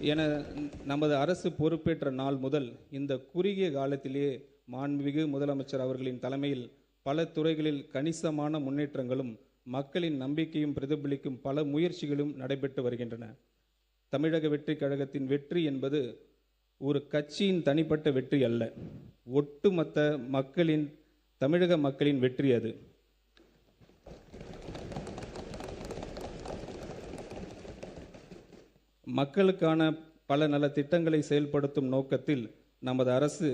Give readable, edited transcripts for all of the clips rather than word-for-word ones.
என நமது அரசு பொறுப்பேற்ற நாள் முதல் இந்த குறுகிய காலத்திலேயே மாண்புமிகு முதலமைச்சர் அவர்களின் தலைமையில் பல துறைகளில் கணிசமான முன்னேற்றங்களும் மக்களின் நம்பிக்கையும் பிரதிபலிக்கும் பல முயற்சிகளும் நடைபெற்று வருகின்றன. தமிழக வெற்றி கழகத்தின் வெற்றி என்பது ஒரு கட்சியின் தனிப்பட்ட வெற்றி அல்ல, ஒட்டுமொத்த தமிழக மக்களின் வெற்றி அது. மக்களுக்கான பல நல திட்டங்களை செயல்படுத்தும் நோக்கத்தில் நமது அரசு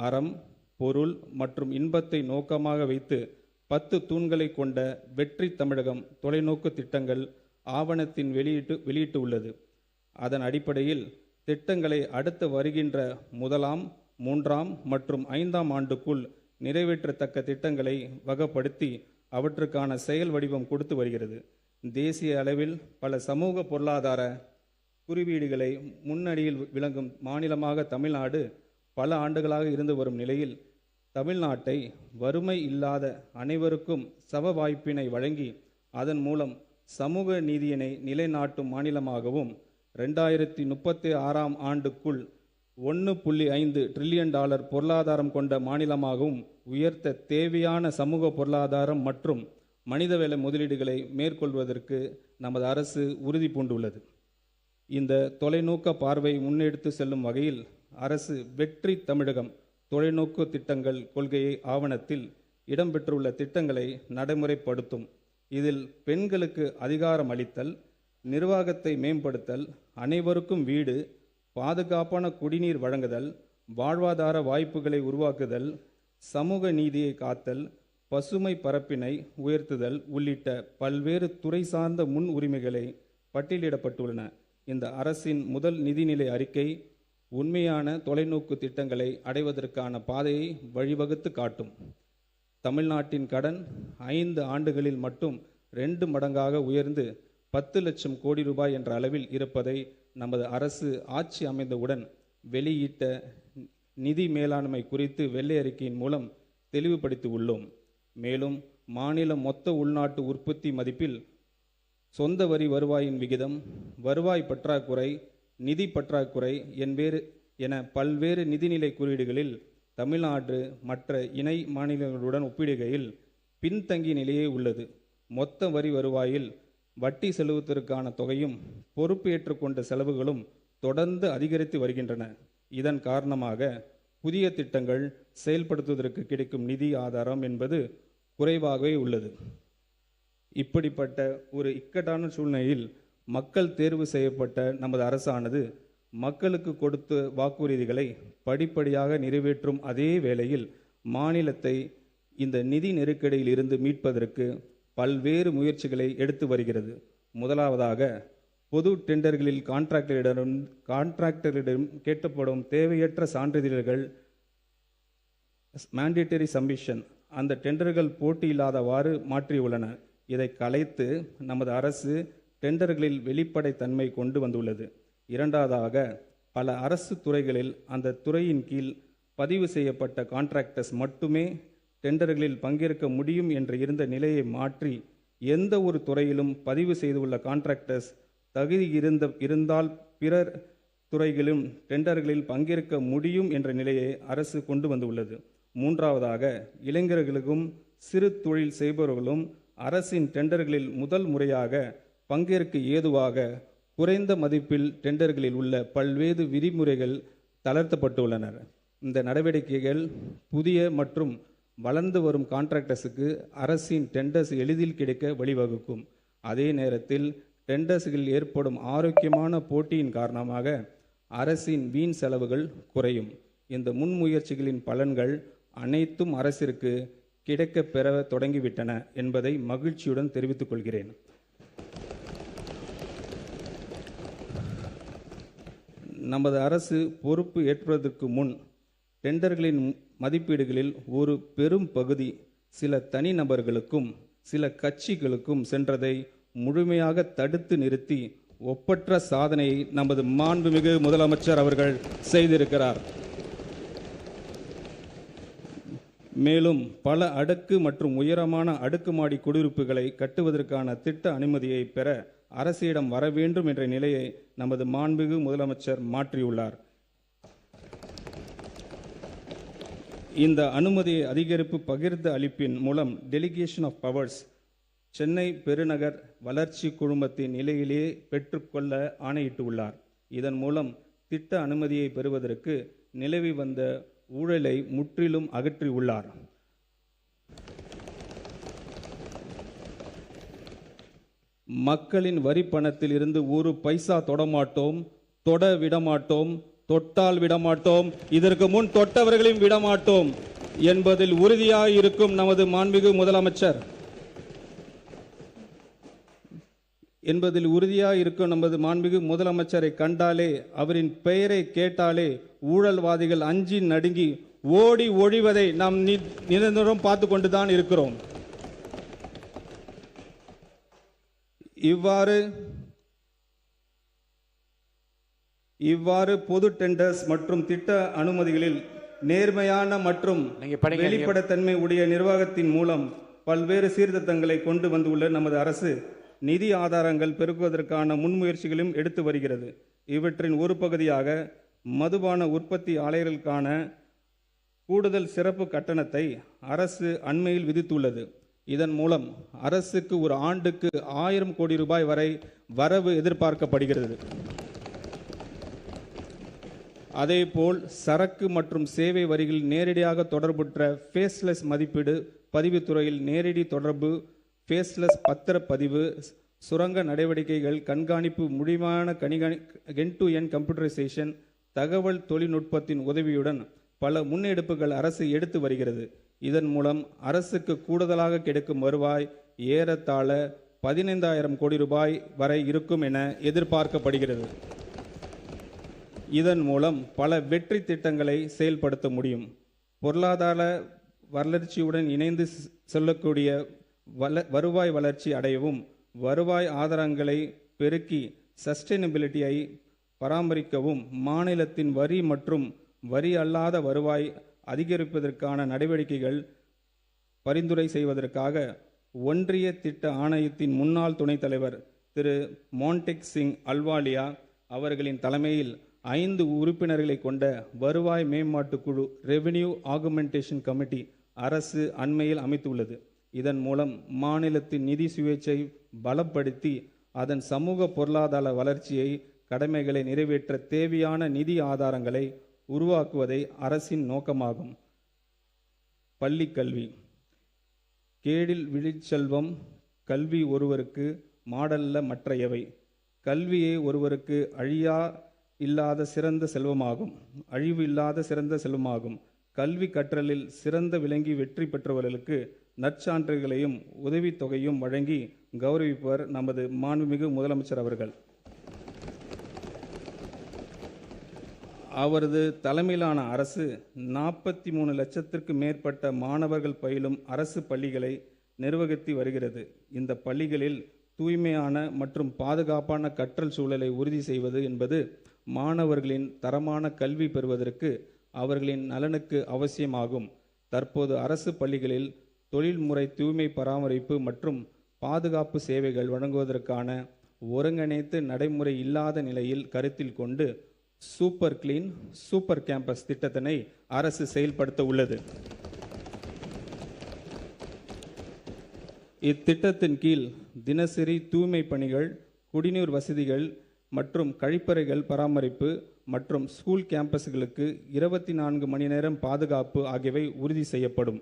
அறம், பொருள் மற்றும் இன்பத்தை நோக்கமாக வைத்து 10 தூண்களை கொண்ட வெற்றி தமிழகம் தொலைநோக்கு திட்டங்கள் ஆவணத்தின் வெளியிட்டு உள்ளது. அதன் அடிப்படையில் திட்டங்களை அடுத்து வருகின்ற 1ஆம், 3ஆம் மற்றும் 5ஆம் ஆண்டுக்குள் நிறைவேற்றத்தக்க திட்டங்களை வகைப்படுத்தி அவற்றுக்கான செயல் வடிவம் கொடுத்து வருகிறது. தேசிய அளவில் பல சமூக பொருளாதார குறியீடுகளை முன்னணியில் விளங்கும் மாநிலமாக தமிழ்நாடு பல ஆண்டுகளாக இருந்து வரும் நிலையில் தமிழ்நாட்டை வறுமை இல்லாத அனைவருக்கும் சம வாய்ப்பினை வழங்கி அதன் மூலம் சமூக நீதியினை நிலைநாட்டும் மாநிலமாகவும் 2036ஆம் ஆண்டுக்குள் $1.5 டிரில்லியன் பொருளாதாரம் கொண்ட மாநிலமாகவும் உயர்த்த தேவையான சமூக பொருளாதாரம் மற்றும் மனிதவள முதலீடுகளை மேற்கொள்வதற்கு நமது அரசு உறுதி பூண்டுள்ளது. இந்த தொலைநோக்க பார்வை முன்னெடுத்து செல்லும் வகையில் அரசு வெற்றி தமிழகம் தொலைநோக்கு திட்டங்கள் கொள்கையை ஆவணத்தில் இடம்பெற்றுள்ள திட்டங்களை நடைமுறைப்படுத்தும். இதில் பெண்களுக்கு அதிகாரம் அளித்தல், நிர்வாகத்தை மேம்படுத்தல், அனைவருக்கும் வீடு, பாதுகாப்பான குடிநீர் வழங்குதல், வாழ்வாதார வாய்ப்புகளை உருவாக்குதல், சமூக நீதியை காத்தல், பசுமை பரப்பினை உயர்த்துதல் உள்ளிட்ட பல்வேறு துறை சார்ந்த முன் உரிமைகளை பட்டியலிடப்பட்டுள்ளன. இந்த அரசின் முதல் நிதிநிலை அறிக்கை உண்மையான தொலைநோக்கு திட்டங்களை அடைவதற்கான பாதையை வழிவகுத்து காட்டும். தமிழ்நாட்டின் கடன் 5 ஆண்டுகளில் மட்டும் 2 மடங்காக உயர்ந்து 10 லட்சம் கோடி ரூபாய் என்ற அளவில் இருப்பதை நமது அரசு ஆட்சி அமைந்தவுடன் வெளியிட்ட நிதி மேலாண்மை குறித்து வெள்ளை அறிக்கையின் மூலம் தெளிவுபடுத்தி உள்ளோம். மேலும் மாநில மொத்த உள்நாட்டு உற்பத்தி மதிப்பில் சொந்த வரி வருவாயின் விகிதம், வருவாய் பற்றாக்குறை, நிதி பற்றாக்குறை என பல்வேறு நிதிநிலை குறியீடுகளில் தமிழ்நாடு மற்ற இணை மாநிலங்களுடன் ஒப்பிடுகையில் பின்தங்கிய நிலையே உள்ளது. மொத்த வரி வருவாயில் வட்டி செலுத்துவதற்கான தொகையும் பொறுப்பு ஏற்றுக்கொண்ட செலவுகளும் தொடர்ந்து அதிகரித்து வருகின்றன. இதன் காரணமாக புதிய திட்டங்கள் செயல்படுத்துவதற்கு கிடைக்கும் நிதி ஆதாரம் என்பது குறைவாகவே உள்ளது. இப்படிப்பட்ட ஒரு இக்கட்டான சூழ்நிலையில் மக்கள் தேர்வு செய்யப்பட்ட நமது அரசானது மக்களுக்கு கொடுத்த வாக்குறுதிகளை படிப்படியாக நிறைவேற்றும் அதே வேளையில் மாநிலத்தை இந்த நிதி நெருக்கடியில் இருந்து மீட்பதற்கு பல்வேறு முயற்சிகளை எடுத்து வருகிறது. முதலாவதாக பொது டெண்டர்களில் கான்ட்ராக்டரிடம் கேட்கப்படும் தேவையற்ற சான்றிதழ்கள் மேண்டேட்டரி சப்மிஷன் அந்த டெண்டர்கள் போட்டி இல்லாதவாறு மாற்றியுள்ளன. இதை கலைத்து நமது அரசு டெண்டர்களில் வெளிப்படை தன்மை கொண்டு வந்துள்ளது. இரண்டாவதாக பல அரசு துறைகளில் அந்த துறையின் கீழ் பதிவு செய்யப்பட்ட கான்ட்ராக்டர்ஸ் மட்டுமே டெண்டர்களில் பங்கேற்க முடியும் என்று இருந்த நிலையை மாற்றி எந்த ஒரு துறையிலும் பதிவு செய்துள்ள கான்ட்ராக்டர்ஸ் தகுதி இருந்தால் பிறர் துறைகளிலும் டெண்டர்களில் பங்கேற்க முடியும் என்ற நிலையை அரசு கொண்டு வந்துள்ளது. மூன்றாவதாக இளைஞர்களுக்கும் சிறு தொழில் செய்பவர்களும் அரசின் டெண்டர்களில் முதல் முறையாக பங்கேற்க ஏதுவாக குறைந்த மதிப்பில் டெண்டர்களில் உள்ள பல்வேறு விதிமுறைகள் தளர்த்தப்பட்டுள்ளன. இந்த நடவடிக்கைகள் புதிய மற்றும் வளர்ந்து வரும் கான்ட்ராக்டர்ஸுக்கு அரசின் டெண்டர்ஸ் எளிதில் கிடைக்க வழிவகுக்கும். அதே நேரத்தில் டெண்டர்ஸ்களில் ஏற்படும் ஆரோக்கியமான போட்டியின் காரணமாக அரசின் வீண் செலவுகள் குறையும். இந்த முன்முயற்சிகளின் பலன்கள் அனைத்தும் அரசிற்கு கிடைக்க பெற தொடங்கிவிட்டன என்பதை மகிழ்ச்சியுடன் தெரிவித்துக் கொள்கிறேன். நமது அரசு பொறுப்பு ஏற்பதற்கு முன் டெண்டர்களின் மதிப்பீடுகளில் ஒரு பெரும் பகுதி சில தனிநபர்களுக்கும் சில கட்சிகளுக்கும் சென்றதை முழுமையாக தடுத்து நிறுத்தி ஒப்பற்ற சாதனையை நமது மாண்புமிகு முதலமைச்சர் அவர்கள் செய்திருக்கிறார். மேலும் பல அடுக்கு மற்றும் உயரமான அடுக்குமாடி குடியிருப்புகளை கட்டுவதற்கான திட்ட அனுமதியை பெற அரசிடம் வர வேண்டும் என்ற நிலையை நமது மாண்புமிகு முதலமைச்சர் மாற்றியுள்ளார். இந்த அனுமதி அதிகரிப்பு பகிர்ந்து அளிப்பின் மூலம் டெலிகேஷன் ஆஃப் பவர்ஸ் சென்னை பெருநகர் வளர்ச்சி குழுமத்தின் நிலையிலேயே பெற்றுக்கொள்ள ஆணையிட்டுள்ளார். இதன் மூலம் திட்ட அனுமதியை பெறுவதற்கு நிலவி வந்த ஊழலை முற்றிலும் அகற்றியுள்ளார். மக்களின் வரி பணத்தில் இருந்து ஒரு பைசா தொடமாட்டோம், தொட விடமாட்டோம், தொட்டால் விடமாட்டோம், இதற்கு முன் தொட்டவர்களையும் விடமாட்டோம் என்பதில் உறுதியாக இருக்கும் நமது மாண்புமிகு முதலமைச்சரை கண்டாலே, அவரின் பெயரை கேட்டாலே ஊழல்வாதிகள் அஞ்சி நடுங்கி ஓடி ஒழிவதை நாம் நிரந்தரம் பார்த்து கொண்டுதான் இருக்கிறோம். இவ்வாறு பொது டெண்டர்ஸ் மற்றும் திட்ட அனுமதிகளில் நேர்மையான மற்றும் வெளிப்படைத்தன்மை உடைய நிர்வாகத்தின் மூலம் பல்வேறு சீர்திருத்தங்களை கொண்டு வந்துள்ள நமது அரசு நிதி ஆதாரங்கள் பெருக்குவதற்கான முன்முயற்சிகளையும் எடுத்து வருகிறது. இவற்றின் ஒரு பகுதியாக மதுபான உற்பத்தி ஆலைகளுக்கான கூடுதல் சிறப்பு கட்டணத்தை அரசு அண்மையில் விதித்துள்ளது. இதன் மூலம் அரசுக்கு ஒரு ஆண்டுக்கு 1000 கோடி ரூபாய் வரை வரவு எதிர்பார்க்கப்படுகிறது. அதேபோல் சரக்கு மற்றும் சேவை வரிகளில் நேரடியாக தொடர்புற்ற ஃபேஸ்லெஸ் மதிப்பீடு பதிவுத்துறையில் நேரடி தொடர்பு, ஃபேஸ்லெஸ் பத்திரப்பதிவு, சுரங்க நடவடிக்கைகள் கண்காணிப்பு, முடிவான என் டு என் கம்ப்யூட்டரைசேஷன், தகவல் தொழில்நுட்பத்தின் உதவியுடன் பல முன்னெடுப்புகள் அரசு எடுத்து வருகிறது. இதன் மூலம் அரசுக்கு கூடுதலாக கிடைக்கும் வருவாய் ஏறத்தாழ 15,000 கோடி ரூபாய் வரை இருக்கும் என எதிர்பார்க்கப்படுகிறது. இதன் மூலம் பல வெற்றி திட்டங்களை செயல்படுத்த முடியும். பொருளாதார வளர்ச்சியுடன் இணைந்து செல்லக்கூடிய வருவாய் வளர்ச்சி அடையவும், வருவாய் ஆதாரங்களை பெருக்கி சஸ்டைனபிலிட்டியை பராமரிக்கவும், மாநிலத்தின் வரி மற்றும் வரி அல்லாத வருவாய் அதிகரிப்பதற்கான நடவடிக்கைகள் பரிந்துரை செய்வதற்காக ஒன்றிய திட்ட ஆணையத்தின் முன்னாள் துணைத் தலைவர் திரு மான்டெக் சிங் அல்வாலியா அவர்களின் தலைமையில் 5 உறுப்பினர்களை கொண்ட வருவாய் மேம்பாட்டு குழு ரெவென்யூ ஆகுமெண்டேஷன் கமிட்டி அரசு அண்மையில் அமைத்துள்ளது. இதன் மூலம் மாநிலத்தின் நிதி சுயேட்சை பலப்படுத்தி அதன் சமூக பொருளாதார வளர்ச்சியை கடமைகளை நிறைவேற்ற தேவையான நிதி ஆதாரங்களை உருவாக்குவதே அரசின் நோக்கமாகும். பள்ளி கல்வி. கேடில் விழிச்செல்வம் கல்வி ஒருவருக்கு மாடல்ல மற்ற எவை. கல்வியே ஒருவருக்கு அழிவு இல்லாத சிறந்த செல்வமாகும். கல்வி கற்றலில் சிறந்த விளங்கி வெற்றி பெற்றவர்களுக்கு நற்சான்றுகளையும் உதவித்தொகையும் வழங்கி கௌரவிப்பவர் நமது மாண்புமிகு முதலமைச்சர் அவர்கள். அவரது தலைமையிலான அரசு 43 லட்சத்திற்கு மேற்பட்ட மாணவர்கள் பயிலும் அரசு பள்ளிகளை நிர்வகித்து வருகிறது. இந்த பள்ளிகளில் தூய்மையான மற்றும் பாதுகாப்பான கற்றல் சூழலை உறுதி செய்வது என்பது மாணவர்களின் தரமான கல்வி பெறுவதற்கு அவர்களின் நலனுக்கு அவசியமாகும். தற்போது அரசு பள்ளிகளில் தொழில்முறை தூய்மை பராமரிப்பு மற்றும் பாதுகாப்பு சேவைகள் வழங்குவதற்கான ஒருங்கிணைத்து நடைமுறை இல்லாத நிலையில் கருத்தில் கொண்டு சூப்பர் கிளீன் சூப்பர் கேம்பஸ் திட்டத்தினை அரசு செயல்படுத்த உள்ளது. இத்திட்டத்தின் கீழ் தினசரி தூய்மை பணிகள், குடிநீர் வசதிகள் மற்றும் கழிப்பறைகள் பராமரிப்பு மற்றும் ஸ்கூல் கேம்பஸ்களுக்கு 24 மணி நேரம் பாதுகாப்பு ஆகியவை உறுதி செய்யப்படும்.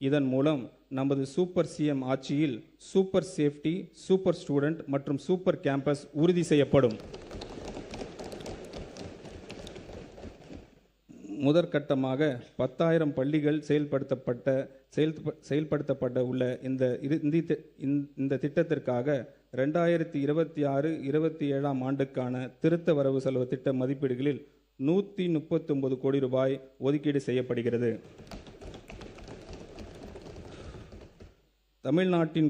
இதன் மூலம் நமது சூப்பர் சிஎம் ஆட்சியில் சூப்பர் சேஃப்டி, சூப்பர் ஸ்டூடெண்ட் மற்றும் சூப்பர் கேம்பஸ் உறுதி செய்யப்படும். முதற்கட்டமாக 10,000 பள்ளிகள் செயல்படுத்தப்பட உள்ள இந்த திட்டத்திற்காக 2026-27 ஆண்டுக்கான திருத்த வரவு செலவு திட்ட மதிப்பீடுகளில் 139 கோடி ரூபாய் ஒதுக்கீடு செய்யப்படுகிறது. தமிழ்நாட்டின்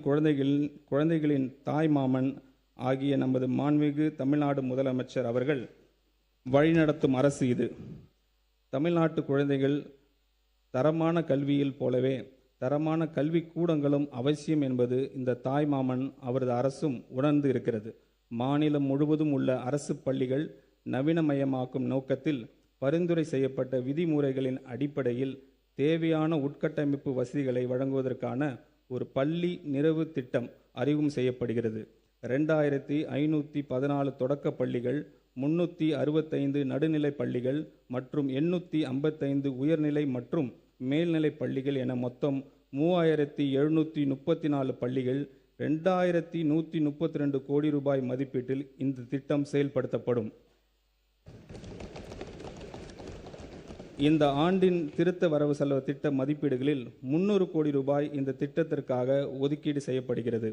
குழந்தைகளின் தாய் மாமன் ஆகிய நமது மாண்புமிகு தமிழ்நாடு முதலமைச்சர் அவர்கள் வழிநடத்தும் அரசு இது. தமிழ்நாட்டு குழந்தைகள் தரமான கல்வியில் போலவே தரமான கல்வி கூடங்களும் அவசியம் என்பது இந்த தாய் மாமன் அவரது அரசும் உணர்ந்து இருக்கிறது. மாநிலம் முழுவதும் உள்ள அரசு பள்ளிகள் நவீனமயமாக்கும் நோக்கத்தில் பரிந்துரை செய்யப்பட்ட விதிமுறைகளின் அடிப்படையில் தேவையான உட்கட்டமைப்பு வசதிகளை வழங்குவதற்கான ஒரு பள்ளி நிறைவு திட்டம் அறிமுகம் செய்யப்படுகிறது. 2514 தொடக்க பள்ளிகள், 365 நடுநிலை பள்ளிகள் மற்றும் 855 உயர்நிலை மற்றும் மேல்நிலை பள்ளிகள் என மொத்தம் 3734 பள்ளிகள் 2132 கோடி ரூபாய் மதிப்பீட்டில் இந்த திட்டம் செயல்படுத்தப்படும். இந்த ஆண்டின் திருத்த வரவு செலவு திட்ட மதிப்பீடுகளில் 300 கோடி ரூபாய் இந்த திட்டத்திற்காக ஒதுக்கீடு செய்யப்படுகிறது.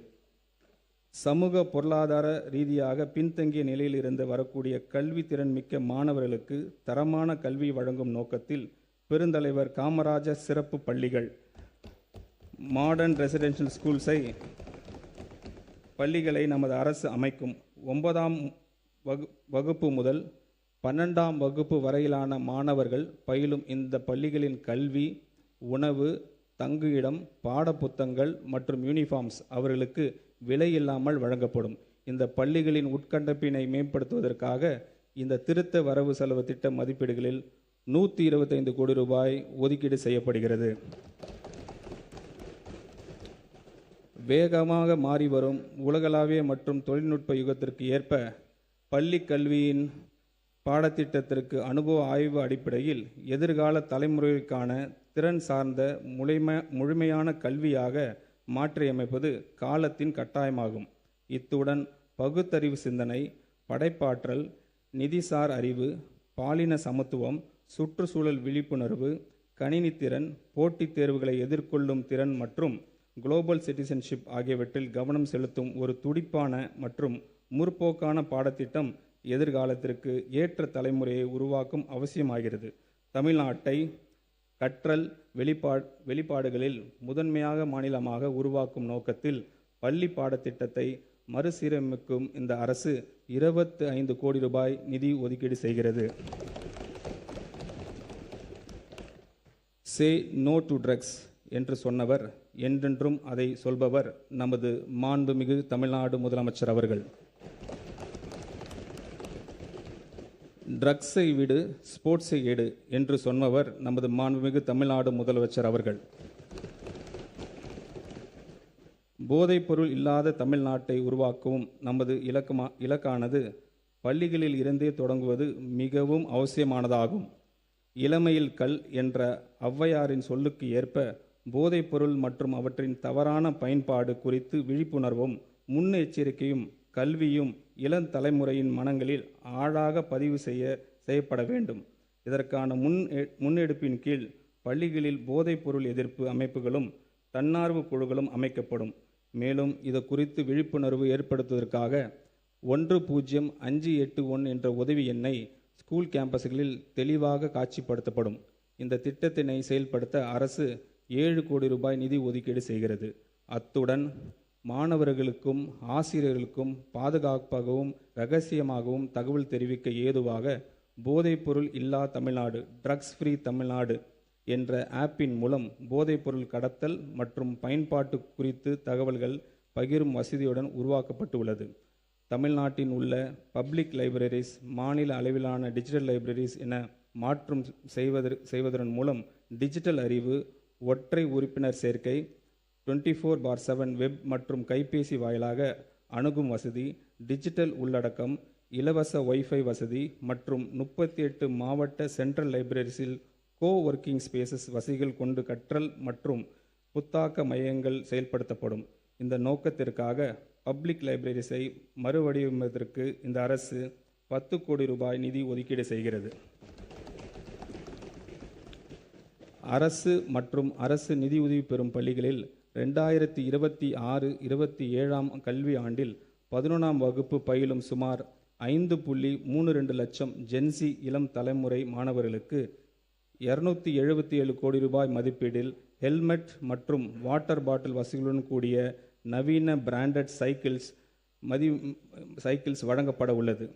சமூக பொருளாதார ரீதியாக பின்தங்கிய நிலையில் இருந்து வரக்கூடிய கல்வி திறன் மிக்க மாணவர்களுக்கு தரமான கல்வி வழங்கும் நோக்கத்தில் பெருந்தலைவர் காமராஜர் சிறப்பு பள்ளிகள் மாடர்ன் ரெசிடென்ஷியல் ஸ்கூல்ஸை பள்ளிகளை நமது அரசு அமைக்கும். 9ஆம் வகுப்பு முதல் 12ஆம் வகுப்பு வரையிலான மாணவர்கள் பயிலும் இந்த பள்ளிகளின் கல்வி, உணவு, தங்குயிடம், பாடப்புத்தகங்கள் மற்றும் யூனிஃபார்ம்ஸ் அவர்களுக்கு விலை இல்லாமல் வழங்கப்படும். இந்த பள்ளிகளின் உட்கட்டமைப்பினை மேம்படுத்துவதற்காக இந்த திருத்த வரவு செலவு திட்ட மதிப்பீடுகளில் 125 கோடி ரூபாய் ஒதுக்கீடு செய்யப்படுகிறது. வேகமாக மாறி வரும் உலகளாவிய மற்றும் தொழில்நுட்ப யுகத்திற்கு ஏற்ப பள்ளி கல்வியின் பாடத்திட்டத்திற்கு அனுபவ ஆய்வு அடிப்படையில் எதிர்கால தலைமுறைக்கான திறன் சார்ந்த முழுமையான கல்வியாக மாற்றியமைப்பது காலத்தின் கட்டாயமாகும். இத்துடன் பகுத்தறிவு சிந்தனை, படைப்பாற்றல், நிதிசார் அறிவு, பாலின சமத்துவம், சுற்றுச்சூழல் விழிப்புணர்வு, கணினி திறன், போட்டித் தேர்வுகளை எதிர்கொள்ளும் திறன் மற்றும் குளோபல் சிட்டிசன்ஷிப் ஆகியவற்றில் கவனம் செலுத்தும் ஒரு துடிப்பான மற்றும் முற்போக்கான பாடத்திட்டம் எதிர்காலத்திற்கு ஏற்ற தலைமுறையை உருவாக்கும் அவசியமாகிறது. தமிழ்நாட்டை கற்றல் வெளிப்பாடுகளில் முதன்மையாக மாநிலமாக உருவாக்கும் நோக்கத்தில் பள்ளி பாடத்திட்டத்தை மறுசீரமைக்கும் இந்த அரசு 25 கோடி ரூபாய் நிதி ஒதுக்கீடு செய்கிறது. சே நோ டு ட்ரக்ஸ் என்று சொன்னவர், என்றென்றும் அதை சொல்பவர் நமது மாண்புமிகு தமிழ்நாடு முதலமைச்சர் அவர்கள். ட்ரக்ஸை விடு, ஸ்போர்ட்ஸை எடு என்று சொன்னவர் நமது மாண்புமிகு தமிழ்நாடு முதலமைச்சர் அவர்கள். போதைப்பொருள் இல்லாத தமிழ்நாட்டை உருவாக்கவும் நமது இலக்கானது பள்ளிகளில் இருந்தே தொடங்குவது மிகவும் அவசியமானதாகும். இளமையில் கல் என்ற ஔவையாரின் சொல்லுக்கு ஏற்ப போதைப்பொருள் மற்றும் அவற்றின் தவறான பயன்பாடு குறித்து விழிப்புணர்வும் முன்னெச்சரிக்கையும் கல்வியும் இளம் தலைமுறையின் மனங்களில் ஆழாக பதிவு செய்யப்பட வேண்டும். இதற்கான முன்னெடுப்பின் கீழ் பள்ளிகளில் போதைப்பொருள் எதிர்ப்பு அமைப்புகளும் தன்னார்வ குழுக்களும் அமைக்கப்படும். மேலும் இது குறித்து விழிப்புணர்வு ஏற்படுத்துவதற்காக 10581 என்ற உதவி எண்ணை ஸ்கூல் கேம்பஸ்களில் தெளிவாக காட்சிப்படுத்தப்படும். இந்த திட்டத்தினை செயல்படுத்த அரசு 7 கோடி ரூபாய் நிதி ஒதுக்கீடு செய்கிறது. அத்துடன் மாணவர்களுக்கும் ஆசிரியர்களுக்கும் பாதுகாப்பாகவும் இரகசியமாகவும் தகவல் தெரிவிக்க ஏதுவாக போதைப்பொருள் இல்லா தமிழ்நாடு, ட்ரக்ஸ் ஃப்ரீ தமிழ்நாடு என்ற ஆப்பின் மூலம் போதைப்பொருள் கடத்தல் மற்றும் பயன்பாட்டு குறித்து தகவல்கள் பகிரும் வசதியுடன் உருவாக்கப்பட்டுள்ளது. தமிழ்நாட்டின் உள்ள பப்ளிக் லைப்ரரிஸ் மாநில அளவிலான டிஜிட்டல் லைப்ரரிஸ் என மாற்றம் செய்வதன் மூலம் டிஜிட்டல் அறிவு, ஒற்றை உறுப்பினர் சேர்க்கை, 24/7 வெப் மற்றும் கைபேசி வாயிலாக அணுகும் வசதி, டிஜிட்டல் உள்ளடக்கம், இலவச வைஃபை வசதி மற்றும் 38 மாவட்ட சென்ட்ரல் லைப்ரரிஸில் ஒர்க்கிங் ஸ்பேசஸ் வசதிகள் கொண்டு கற்றல் மற்றும் புத்தாக்க மையங்கள் செயல்படுத்தப்படும். இந்த நோக்கத்திற்காக பப்ளிக் லைப்ரரிஸை மறுவடிவமைப்பதற்கு இந்த அரசு 10 கோடி ரூபாய் நிதி ஒதுக்கீடு செய்கிறது. அரசு மற்றும் அரசு நிதியுதவி பெறும் பள்ளிகளில் 2026-27 கல்வி ஆண்டில் 11ஆம் வகுப்பு பயிலும் சுமார் 5.32 லட்சம் ஜென்சி இளம் தலைமுறை மாணவர்களுக்கு 277 கோடி ரூபாய் மதிப்பீடில் ஹெல்மெட் மற்றும் வாட்டர் பாட்டில் வசதிகளுடன் கூடிய நவீன பிராண்டட் சைக்கிள்ஸ் வழங்கப்பட உள்ளது.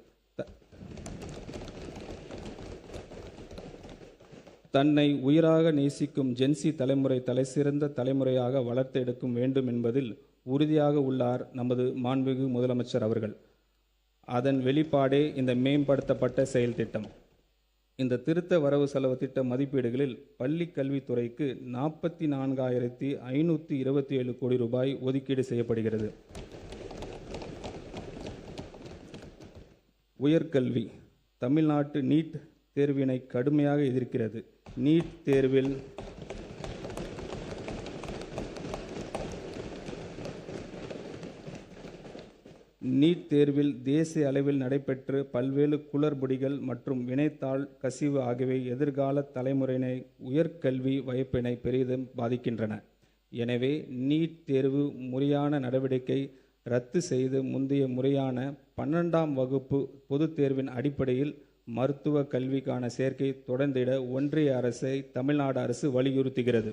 தன்னை உயிராக நேசிக்கும் ஜென்சி தலைமுறை தலைசிறந்த தலைமுறையாக வளர்த்தெடுக்க வேண்டும் என்பதில் உறுதியாக உள்ளார் நமது மாண்புமிகு முதலமைச்சர் அவர்கள். அதன் வெளிப்பாடே இந்த மேம்படுத்தப்பட்ட செயல் திட்டம். இந்த திருத்த வரவு செலவு திட்ட மதிப்பீடுகளில் பள்ளி கல்வித்துறைக்கு 44,527 கோடி ரூபாய் ஒதுக்கீடு செய்யப்படுகிறது. உயர்கல்வி தமிழ்நாட்டு நீட் தேர்வினை கடுமையாக எதிர்க்கிறது. நீட் தேர்வில் தேசிய அளவில் நடைபெற்று பல்வேறு குளறுபடிகள் மற்றும் வினைத்தாள் கசிவு ஆகியவை எதிர்கால தலைமுறையினை உயர்கல்வி வாய்ப்பினை பெரிதும் பாதிக்கின்றன. எனவே நீட் தேர்வு முறையான நடவடிக்கை ரத்து செய்து முந்தைய முறையான 12ஆம் வகுப்பு பொதுத் தேர்வின் அடிப்படையில் மருத்துவ கல்விக்கான சேர்க்கை தொடர்ந்திட ஒன்றிய அரசை தமிழ்நாடு அரசு வலியுறுத்துகிறது.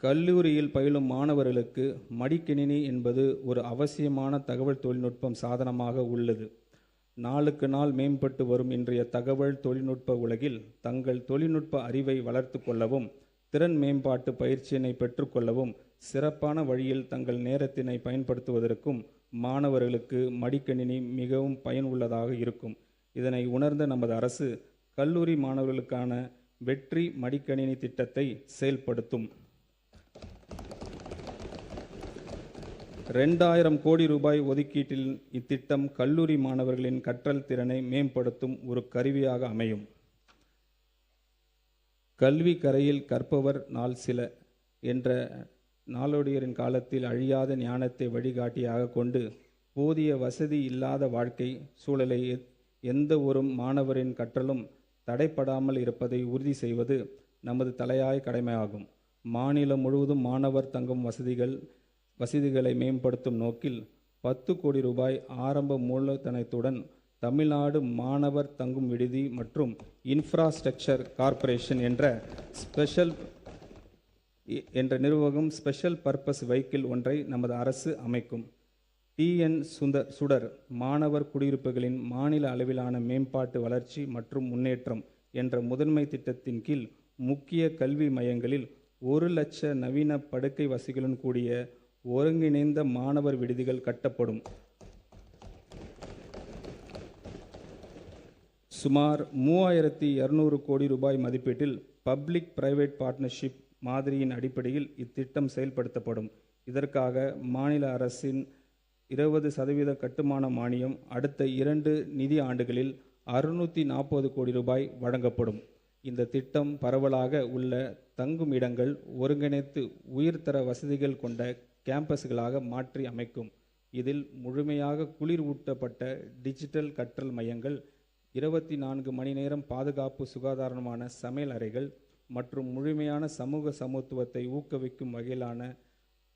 கல்லூரியில் பயிலும் மாணவர்களுக்கு மடிக்கணினி என்பது ஒரு அவசியமான தகவல் தொழில்நுட்பம் சாதனமாக உள்ளது. நாளுக்கு நாள் மேம்பட்டு வரும் இன்றைய தகவல் தொழில்நுட்ப உலகில் தங்கள் தொழில்நுட்ப அறிவை வளர்த்து கொள்ளவும் திறன் மேம்பாட்டு பயிற்சியினை பெற்றுக்கொள்ளவும் சிறப்பான வழியில் தங்கள் நேரத்தினை பயன்படுத்துவதற்கும் மாணவர்களுக்கு மடிக்கணினி மிகவும் பயனுள்ளதாக இருக்கும். இதனை உணர்ந்த நமது அரசு கல்லூரி மாணவர்களுக்கான வெற்றி மடிக்கணினி திட்டத்தை செயல்படுத்தும். 2000 கோடி ரூபாய் ஒதுக்கீட்டில் இத்திட்டம் கல்லூரி மாணவர்களின் கற்றல் திறனை மேம்படுத்தும் ஒரு கருவியாக அமையும். கல்வி கரையில் கற்பவர் நாள் சில என்ற நாளோடியரின் காலத்தில் அழியாத ஞானத்தை வழிகாட்டியாக கொண்டு போதிய வசதி இல்லாத வாழ்க்கை சூழலை எந்த ஒரு மாணவரின் கற்றலும் தடைப்படாமல் இருப்பதை உறுதி செய்வது நமது தலையாய கடமையாகும். மாநிலம் முழுவதும் மாணவர் தங்கும் வசதிகளை மேம்படுத்தும் நோக்கில் 10 கோடி ரூபாய் ஆரம்ப மூலதனத்துடன் தமிழ்நாடு மாணவர் தங்கும் விடுதி மற்றும் இன்ஃப்ராஸ்ட்ரக்சர் கார்ப்பரேஷன் என்ற நிறுவனம் ஸ்பெஷல் பர்பஸ் வெஹிக்கிள் ஒன்றை நமது அரசு அமைக்கும். TN சுடர் மாணவர் குடியிருப்புகளின் மாநில அளவிலான மேம்பாட்டு வளர்ச்சி மற்றும் முன்னேற்றம் என்ற முதன்மை திட்டத்தின் கீழ் முக்கிய கல்வி மையங்களில் 1 லட்ச நவீன படுக்கை வசதிகளுடன் கூடிய ஒருங்கிணைந்த மாணவர் விடுதிகள் கட்டப்படும். சுமார் 3200 கோடி ரூபாய் மதிப்பீட்டில் பப்ளிக் பிரைவேட் பார்ட்னர்ஷிப் மாதிரியின் அடிப்படையில் இத்திட்டம் செயல்படுத்தப்படும். இதற்காக மாநில அரசின் 20% கட்டுமான மானியம் அடுத்த 2 நிதி ஆண்டுகளில் 640 கோடி ரூபாய் வழங்கப்படும். இந்த திட்டம் பரவலாக உள்ள தங்கும் இடங்கள் ஒருங்கிணைத்து உயர்தர வசதிகள் கொண்ட கேம்பஸ்களாக மாற்றி அமைக்கும். இதில் முழுமையாக குளிர் ஊட்டப்பட்ட டிஜிட்டல் கற்றல் மையங்கள், 24 மணி நேரம் பாதுகாப்பு சுகாதாரமான சமையல் அறைகள் மற்றும் முழுமையான சமூக சமத்துவத்தை ஊக்குவிக்கும் வகையிலான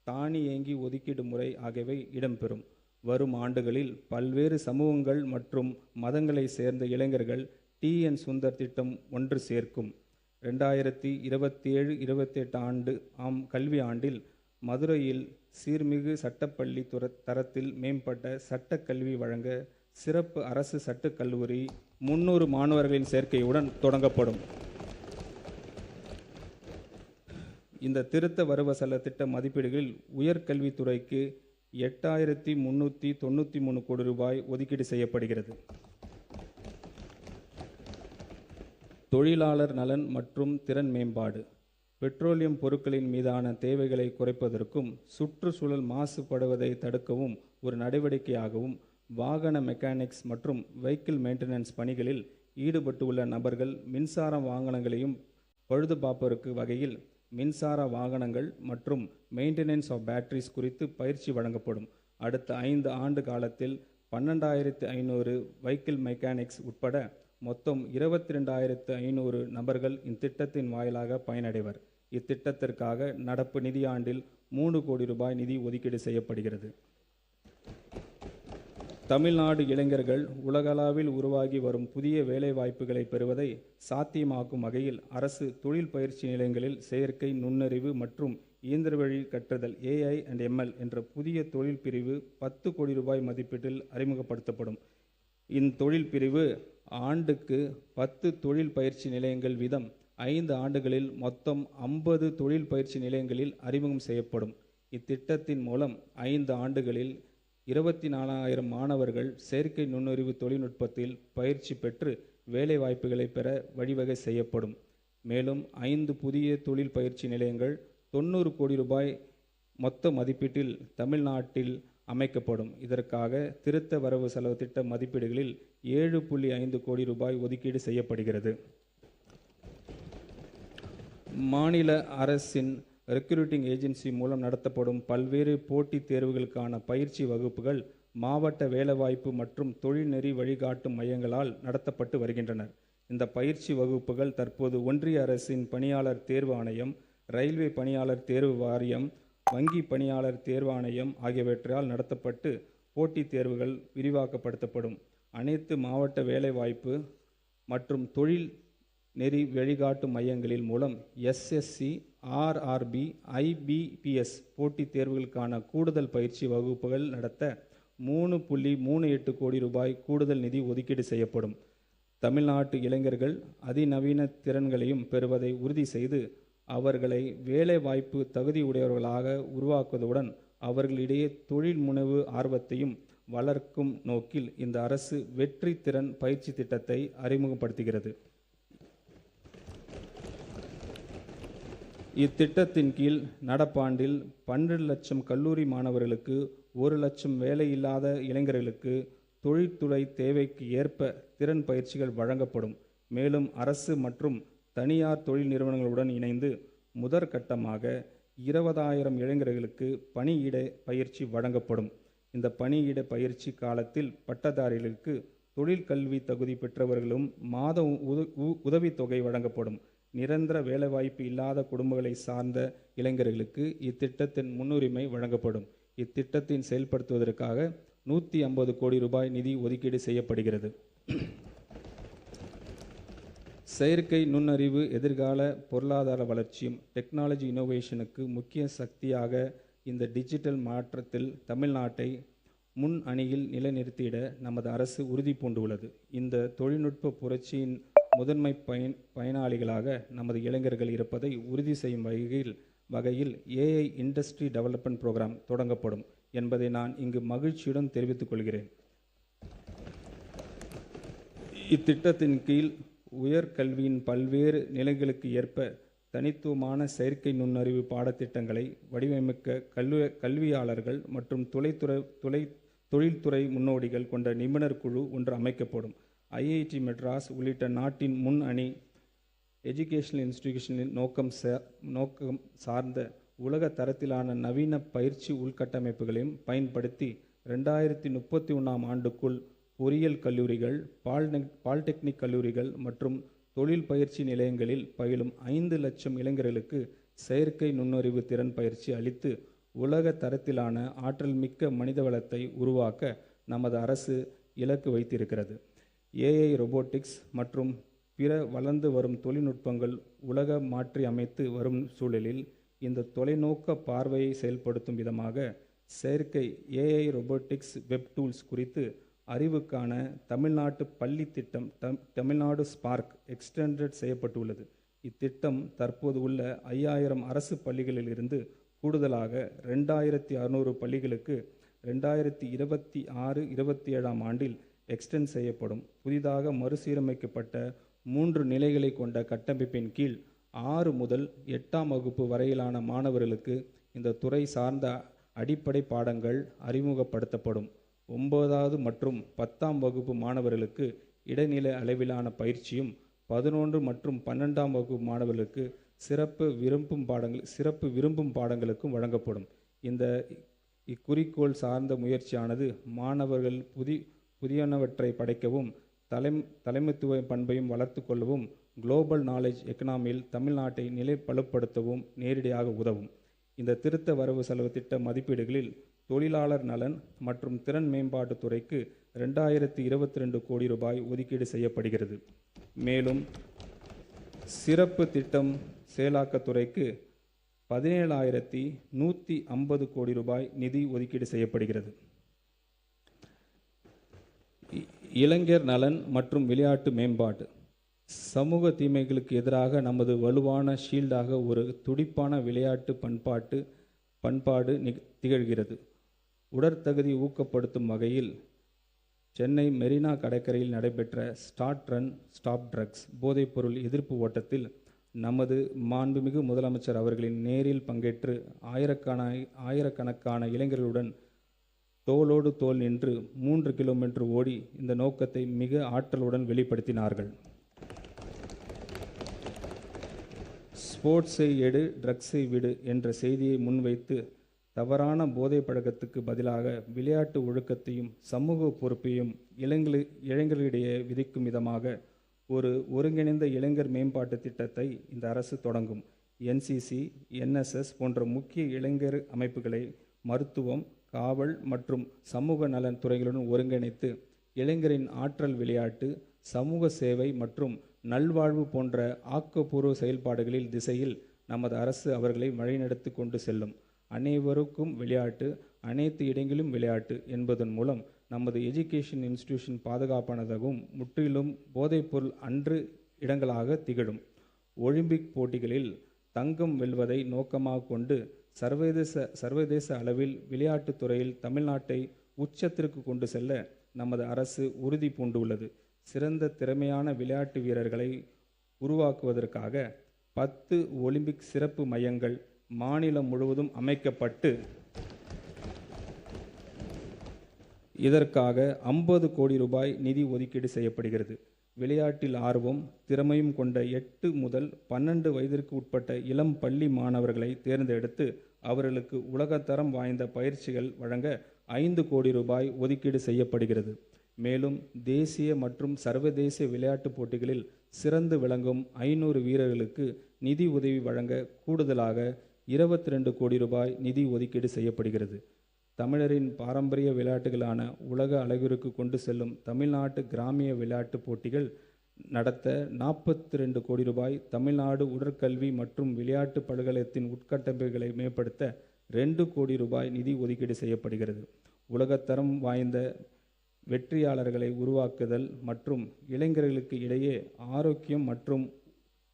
தானியங்கி ஒதுக்கீடு முறை ஆகியவை இடம்பெறும். வரும் ஆண்டுகளில் பல்வேறு சமூகங்கள் மற்றும் மதங்களை சேர்ந்த இளைஞர்கள் TN சுந்தர் திட்டம் ஒன்று சேர்க்கும். 2027-28 கல்வி ஆண்டில் மதுரையில் சீர்மிகு சட்டப்பள்ளி தரத்தில் மேம்பட்ட சட்டக்கல்வி வழங்க சிறப்பு அரசு சட்டக் கல்லூரி 300 மாணவர்களின் சேர்க்கையுடன் தொடங்கப்படும். இந்த திருத்த வரவு செலவு திட்ட மதிப்பீடுகளில் உயர்கல்வித்துறைக்கு 8393 கோடி ரூபாய் ஒதுக்கீடு செய்யப்படுகிறது. தொழிலாளர் நலன் மற்றும் திறன் மேம்பாடு, பெட்ரோலியம் பொருட்களின் மீதான தேவைகளை குறைப்பதற்கும் சுற்றுச்சூழல் மாசுபடுவதை தடுக்கவும் ஒரு நடவடிக்கையாகவும் வாகன மெக்கானிக்ஸ் மற்றும் வெஹிக்கிள் மெயின்டெனன்ஸ் பணிகளில் ஈடுபட்டுள்ள நபர்கள் மின்சார வாகனங்களையும் பழுதுபார்ப்பதற்கு வகையில் மின்சார வாகனங்கள் மற்றும் மெயின்டெனன்ஸ் ஆஃப் பேட்டரிஸ் குறித்து பயிற்சி வழங்கப்படும். அடுத்த 5 ஆண்டு காலத்தில் 12500 வெஹிக்கிள் மெக்கானிக்ஸ் உட்பட மொத்தம் 22,500 நபர்கள் இத்திட்டத்தின் வாயிலாக பயனடைவர். இத்திட்டத்திற்காக நடப்பு நிதியாண்டில் 3 கோடி ரூபாய் நிதி ஒதுக்கீடு செய்யப்படுகிறது. தமிழ்நாடு இளைஞர்கள் உலகளவில் உருவாகி வரும் புதிய வேலை வாய்ப்புகளை பெறுவதை சாத்தியமாக்கும் வகையில் அரசு தொழில் பயிற்சி நிலையங்களில் செயற்கை நுண்ணறிவு மற்றும் இயந்திர வழி கற்றுதல் AI&ML என்ற புதிய தொழில் பிரிவு 10 கோடி ரூபாய் மதிப்பீட்டில் அறிமுகப்படுத்தப்படும். இத்தொழில் பிரிவு ஆண்டுக்கு 10 தொழில் பயிற்சி நிலையங்கள் வீதம் 5 ஆண்டுகளில் மொத்தம் 50 தொழில் பயிற்சி நிலையங்களில் அறிமுகம் செய்யப்படும். இத்திட்டத்தின் மூலம் 5 ஆண்டுகளில் 24,000 மாணவர்கள் செயற்கை நுண்ணறிவு தொழில்நுட்பத்தில் பயிற்சி பெற்று வேலைவாய்ப்புகளை பெற வழிவகை செய்யப்படும். மேலும் 5 புதிய தொழில் பயிற்சி நிலையங்கள் 90 கோடி ரூபாய் மொத்த மதிப்பீட்டில் தமிழ்நாட்டில் அமைக்கப்படும். இதற்காக திருத்த வரவு செலவு திட்ட மதிப்பீடுகளில் 7.5 கோடி ரூபாய் ஒதுக்கீடு செய்யப்படுகிறது. மாநில அரசின் ரெக்ரூட்டிங் ஏஜென்சி மூலம் நடத்தப்படும் பல்வேறு போட்டித் தேர்வுகளுக்கான பயிற்சி வகுப்புகள் மாவட்ட வேலைவாய்ப்பு மற்றும் தொழில்நெறி வழிகாட்டும் மையங்களால் நடத்தப்பட்டு வருகின்றன. இந்த பயிற்சி வகுப்புகள் தற்போது ஒன்றிய அரசின் பணியாளர் தேர்வு ஆணையம், ரயில்வே பணியாளர் தேர்வு வாரியம், வங்கி பணியாளர் தேர்வாணையம் ஆகியவற்றால் நடத்தப்பட்டு போட்டித் தேர்வுகள் விரிவாக்கப்படுத்தப்படும். அனைத்து மாவட்ட வேலைவாய்ப்பு மற்றும் தொழில் நெறி வழிகாட்டும் மையங்களில் மூலம் எஸ்எஸ்சி, ஆர்ஆர்பி, ஐபிபிஎஸ் போட்டித் தேர்வுகளுக்கான கூடுதல் பயிற்சி வகுப்புகள் நடத்த 3.38 கோடி ரூபாய் கூடுதல் நிதி ஒதுக்கீடு செய்யப்படும். தமிழ்நாட்டு இளைஞர்கள் அதிநவீன திறன்களையும் பெறுவதை உறுதி செய்து அவர்களை வேலைவாய்ப்பு தகுதியுடையவர்களாக உருவாக்குவதுடன் அவர்களிடையே தொழில் முனைவு ஆர்வத்தையும் வளர்க்கும் நோக்கில் இந்த அரசு வெற்றி திறன் பயிற்சி திட்டத்தை அறிமுகப்படுத்துகிறது. இத்திட்டத்தின் கீழ் நடப்பாண்டில் 12 லட்சம் கல்லூரி மாணவர்களுக்கு, 1 லட்சம் வேலையில்லாத இளைஞர்களுக்கு தொழில்துறை தேவைக்கு ஏற்ப திறன் பயிற்சிகள் வழங்கப்படும். மேலும் அரசு மற்றும் தனியார் தொழில் நிறுவனங்களுடன் இணைந்து முதற்கட்டமாக 20,000 இளைஞர்களுக்கு பணியிட பயிற்சி வழங்கப்படும். இந்த பணியிட பயிற்சி காலத்தில் பட்டதாரிகளுக்கு தொழிற்கல்வி தகுதி பெற்றவர்களும் மாத உதவித்தொகை வழங்கப்படும். நிரந்தர வேலைவாய்ப்பு இல்லாத குடும்பங்களை சார்ந்த இளைஞர்களுக்கு இத்திட்டத்தின் முன்னுரிமை வழங்கப்படும். இத்திட்டத்தின் செயல்படுத்துவதற்காக 150 கோடி ரூபாய் நிதி ஒதுக்கீடு செய்யப்படுகிறது. செயற்கை நுண்ணறிவு எதிர்கால பொருளாதார வளர்ச்சியும் டெக்னாலஜி இனோவேஷனுக்கு முக்கிய சக்தியாக இந்த டிஜிட்டல் மாற்றத்தில் தமிழ்நாட்டை முன் அணியில் நிலைநிறுத்திட நமது அரசு உறுதி பூண்டுள்ளது. இந்த தொழில்நுட்ப புரட்சியின் முதன்மை பயனாளிகளாக நமது இளைஞர்கள் இருப்பதை உறுதி செய்யும் வகையில் ஏஐ இண்டஸ்ட்ரி டெவலப்மெண்ட் புரோகிராம் தொடங்கப்படும் என்பதை நான் இங்கு மகிழ்ச்சியுடன் தெரிவித்துக் கொள்கிறேன். இத்திட்டத்தின் கீழ் உயர்கல்வியின் பல்வேறு நிலைகளுக்கு ஏற்ப தனித்துவமான செயற்கை நுண்ணறிவு பாடத்திட்டங்களை வடிவமைக்க கல்வியாளர்கள் மற்றும் தொழில்துறை முன்னோடிகள் கொண்ட நிபுணர் குழு ஒன்று அமைக்கப்படும். ஐஐடி மெட்ராஸ் உள்ளிட்ட நாட்டின் முன் அணி எஜுகேஷனல் இன்ஸ்டிடியூஷனின் நோக்கம் சார்ந்த உலக தரத்திலான நவீன பயிற்சி உள்கட்டமைப்புகளையும் பயன்படுத்தி 2031ஆம் ஆண்டுக்குள் பொறியியல் கல்லூரிகள், பாலிடெக்னிக் கல்லூரிகள் மற்றும் தொழில் பயிற்சி நிலையங்களில் பயிலும் 5 லட்சம் இளைஞர்களுக்கு செயற்கை நுண்ணறிவு திறன் பயிற்சி அளித்து உலக தரத்திலான ஆற்றல் மிக்க மனிதவளத்தை உருவாக்க நமது அரசு இலக்கு வைத்திருக்கிறது. ஏஐ, ரோபோட்டிக்ஸ் மற்றும் பிற வளர்ந்து வரும் தொழில்நுட்பங்கள் உலக மாற்றி அமைத்து வரும் சூழலில் இந்த தொலைநோக்க பார்வையை செயல்படுத்தும் விதமாக செயற்கை ஏஐ ரோபோட்டிக்ஸ் வெப் டூல்ஸ் குறித்து அறிவுக்கான தமிழ்நாட்டு பள்ளி திட்டம் தமிழ்நாடு ஸ்பார்க் எக்ஸ்டெண்டட் செய்யப்பட்டுள்ளது. இத்திட்டம் தற்போது உள்ள 5,000 அரசு பள்ளிகளில் இருந்து கூடுதலாக 2,600 பள்ளிகளுக்கு 2026-27ஆம் ஆண்டில் எக்ஸ்டெண்ட் செய்யப்படும். புதிதாக மறுசீரமைக்கப்பட்ட 3 நிலைகளை கொண்ட கட்டமைப்பின் கீழ் 6 முதல் 8ஆம் வகுப்பு வரையிலான மாணவர்களுக்கு இந்த துறை சார்ந்த அடிப்படை பாடங்கள் அறிமுகப்படுத்தப்படும். 9வது மற்றும் 10ஆம் வகுப்பு மாணவர்களுக்கு இடைநிலை அளவிலான பயிற்சியும் 11 மற்றும் 12ஆம் வகுப்பு மாணவர்களுக்கு சிறப்பு விரும்பும் பாடங்களுக்கும் வழங்கப்படும். இக்குறிக்கோள் சார்ந்த முயற்சியானது மாணவர்கள் புதியனவற்றை படைக்கவும் தலைமைத்துவ பண்பையும் வளர்த்து கொள்ளவும் குளோபல் நாலேஜ் எக்கனாமியில் தமிழ்நாட்டை நிலைப்படுத்தவும் நேரடியாக உதவும். இந்த திருத்த வரவு செலவு திட்ட மதிப்பீடுகளில் தொழிலாளர் நலன் மற்றும் திறன் மேம்பாட்டுத் துறைக்கு 2022 கோடி ரூபாய் ஒதுக்கீடு செய்யப்படுகிறது. மேலும் சிறப்பு திட்டம் செயலாக்கத்துறைக்கு 17,150 கோடி ரூபாய் நிதி ஒதுக்கீடு செய்யப்படுகிறது. இளைஞர் நலன் மற்றும் விளையாட்டு மேம்பாடு சமூக தீமைகளுக்கு எதிராக நமது வலுவான ஷீல்டாக ஒரு துடிப்பான விளையாட்டு பண்பாடு திகழ்கிறது. உடற்தகுதி ஊக்கப்படுத்தும் வகையில் சென்னை மெரினா கடற்கரையில் நடைபெற்ற ஸ்டார்ட் ரன் ஸ்டாப் ட்ரக்ஸ் போதைப்பொருள் எதிர்ப்பு ஓட்டத்தில் நமது மாண்புமிகு முதலமைச்சர் அவர்களின் நேரில் பங்கேற்று ஆயிரக்கணக்கான இளைஞர்களுடன் தோளோடு தோள் நின்று 3 கிலோமீட்டர் ஓடி இந்த நோக்கத்தை மிக ஆற்றலுடன் வெளிப்படுத்தினார்கள். ஸ்போர்ட்ஸை எடு, ட்ரக்ஸை விடு என்ற செய்தியை முன்வைத்து தவறான போதை பழக்கத்துக்கு பதிலாக விளையாட்டு ஒழுக்கத்தையும் சமூக பொறுப்பையும் இளைஞர்களிடையே விதிக்கும் விதமாக ஒரு ஒருங்கிணைந்த இளைஞர் மேம்பாட்டு திட்டத்தை இந்த அரசு தொடங்கும். NCC, NSS போன்ற முக்கிய இளைஞர் அமைப்புகளை மருத்துவம், காவல் மற்றும் சமூக நலன் துறைகளுடன் ஒருங்கிணைத்து இளைஞரின் ஆற்றல் விளையாட்டு, சமூக சேவை மற்றும் நல்வாழ்வு போன்ற ஆக்கப்பூர்வ செயல்பாடுகளில் திசையில் நமது அரசு அவர்களை வழிநடத்தி கொண்டு செல்லும். அனைவருக்கும் விளையாட்டு, அனைத்து இடங்களிலும் விளையாட்டு என்பதன் மூலம் நமது எஜுகேஷன் இன்ஸ்டிடியூஷன் பாதுகாப்பானதாகவும் முற்றிலும் போதைப்பொருள் அன்று இடங்களாக திகழும். ஒலிம்பிக் போட்டிகளில் தங்கம் வெல்வதை நோக்கமாக கொண்டு சர்வதேச அளவில் விளையாட்டுத் துறையில் தமிழ்நாட்டை உச்சத்திற்கு கொண்டு செல்ல நமது அரசு உறுதி பூண்டுள்ளது. சிறந்த திறமையான விளையாட்டு வீரர்களை உருவாக்குவதற்காக 10 ஒலிம்பிக் சிறப்பு மையங்கள் மாநிலம் முழுவதும் அமைக்கப்பட்டு இதற்காக 50 கோடி ரூபாய் நிதி ஒதுக்கீடு செய்யப்படுகிறது. விளையாட்டில் ஆர்வம், திறமையும் கொண்ட 8 முதல் 12 வயதிற்கு உட்பட்ட இளம் பள்ளி மாணவர்களை தேர்ந்தெடுத்து அவர்களுக்கு உலகத்தரம் வாய்ந்த பயிற்சிகள் வழங்க 5 கோடி ரூபாய் ஒதுக்கீடு செய்யப்படுகிறது. மேலும் தேசிய மற்றும் சர்வதேச விளையாட்டுப் போட்டிகளில் சிறந்து விளங்கும் 500 வீரர்களுக்கு நிதி உதவி வழங்க கூடுதலாக 22 கோடி ரூபாய் நிதி ஒதுக்கீடு செய்யப்படுகிறது. தமிழரின் பாரம்பரிய விளையாட்டுகளான உலக அளவிற்கு கொண்டு செல்லும் தமிழ்நாட்டு கிராமிய விளையாட்டுப் போட்டிகள் நடத்த 42 கோடி ரூபாய், தமிழ்நாடு உடற்கல்வி மற்றும் விளையாட்டு பல்கலைக்கழகத்தின் உட்கட்டமைப்புகளை மேம்படுத்த 2 கோடி ரூபாய் நிதி ஒதுக்கீடு செய்யப்படுகிறது. உலகத்தரம் வாய்ந்த வெற்றியாளர்களை உருவாக்குதல் மற்றும் இளைஞர்களுக்கு இடையே ஆரோக்கியம் மற்றும்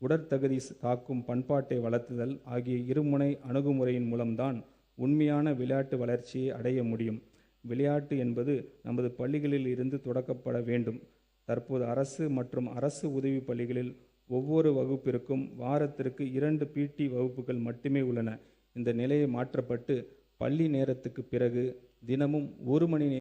உடற்தகுதி காக்கும் பண்பாட்டை வளர்த்துதல் ஆகிய இருமுனை அணுகுமுறையின் மூலம்தான் உண்மையான விளையாட்டு வளர்ச்சியை அடைய முடியும். விளையாட்டு என்பது நமது பள்ளிகளில் இருந்து தொடக்கப்பட வேண்டும். தற்போது அரசு மற்றும் அரசு உதவி பள்ளிகளில் ஒவ்வொரு வகுப்பிற்கும் வாரத்திற்கு 2 PT வகுப்புகள் மட்டுமே உள்ளன. இந்த நிலையை மாற்றப்பட்டு பள்ளி நேரத்துக்கு பிறகு தினமும் 1 மணி